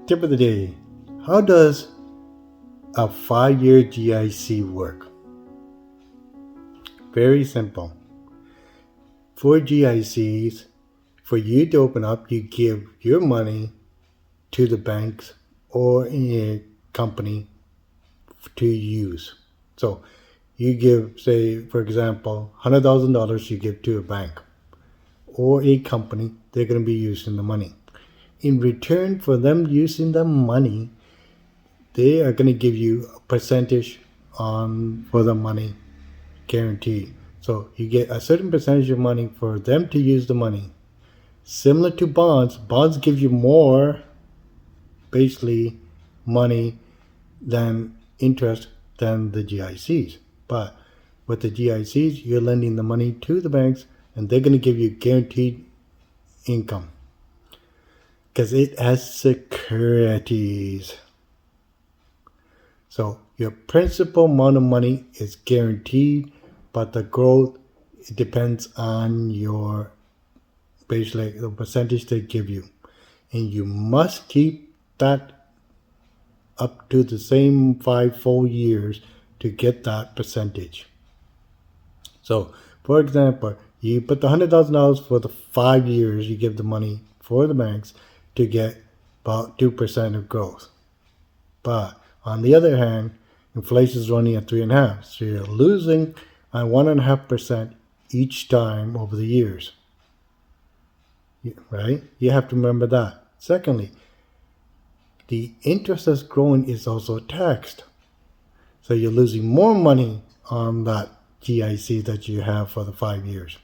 Tip of the day. How does a 5-year GIC work? Very simple. For GICs, for you to open up, you give your money to the banks or a company to use. So you give, say, for example, $100,000 you give to a bank or a company, they're going to be using the money. In return for them using the money, they are going to give you a percentage for the money guaranteed. So you get a certain percentage of money for them to use the money. Similar to bonds, bonds give you more, basically, money than interest than the GICs. But with the GICs, you're lending the money to the banks and they're going to give you guaranteed income because it has securities. So your principal amount of money is guaranteed, but the growth, it depends on your, basically, the percentage they give you. And you must keep that up to the same 5 full years to get that percentage. So, for example, you put the $100,000 for the 5 years, you give the money for the banks to get about 2% of growth. But on the other hand, inflation is running at 3.5%, so you're losing on 1.5% each time over the years. Right? You have to remember that. Secondly, the interest that's growing is also taxed. So you're losing more money on that GIC that you have for the 5 years.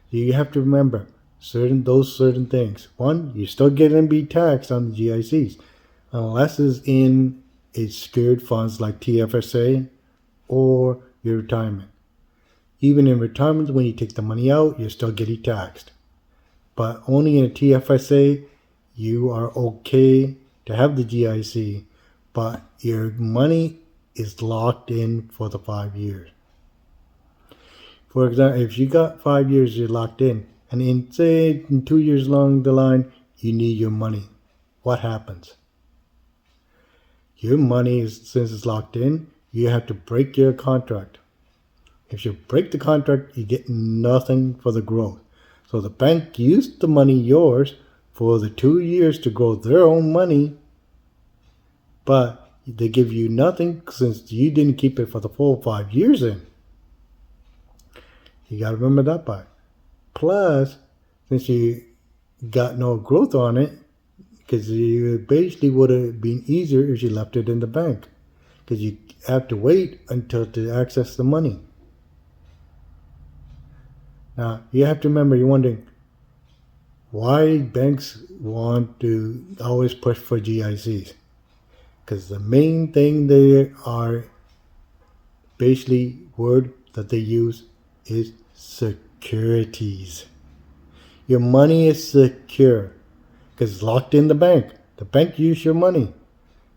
You have to remember those certain things. One, you're still going to be taxed on the GICs unless it's in a secured funds like TFSA or your retirement. Even in retirement, when you take the money out, you're still getting taxed. But only in a TFSA, you are okay to have the GIC, but your money is locked in for the 5 years. For example, if you got 5 years, you're locked in, and in 2 years along the line, you need your money. What happens? Your money, since it's locked in, you have to break your contract. If you break the contract, you get nothing for the growth. So the bank used the money yours for the 2 years to grow their own money, but they give you nothing since you didn't keep it for the full 5 years in. You got to remember that part. Plus, since you got no growth on it, because you basically would have been easier if you left it in the bank, because you have to wait until to access the money. Now, you have to remember, you're wondering why banks want to always push for GICs. Because the main thing they are, basically, word that they use is securities. Your money is secure because it's locked in the bank. The bank use your money.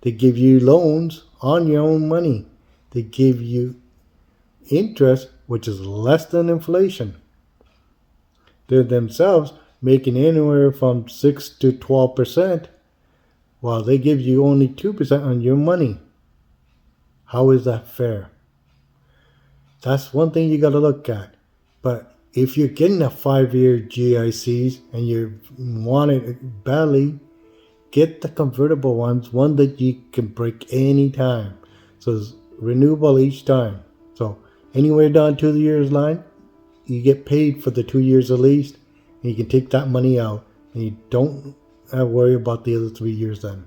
They give you loans on your own money. They give you interest, which is less than inflation. They're themselves making anywhere from 6 to 12%, while they give you only 2% on your money. How is that fair? That's one thing you got to look at. But if you're getting a 5-year GICs and you want it badly, get the convertible ones, one that you can break any time. So it's renewable each time. So anywhere down 2 years line, you get paid for the 2 years at least, and you can take that money out, and you don't have to worry about the other 3 years then.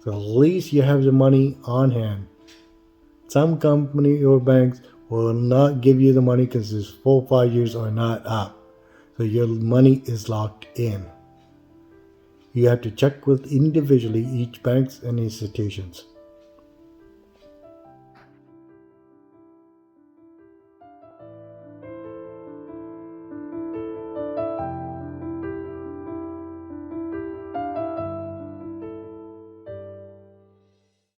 So at least you have the money on hand. Some company or banks will not give you the money because these full 5 years are not up. So your money is locked in. You have to check with individually each banks and institutions.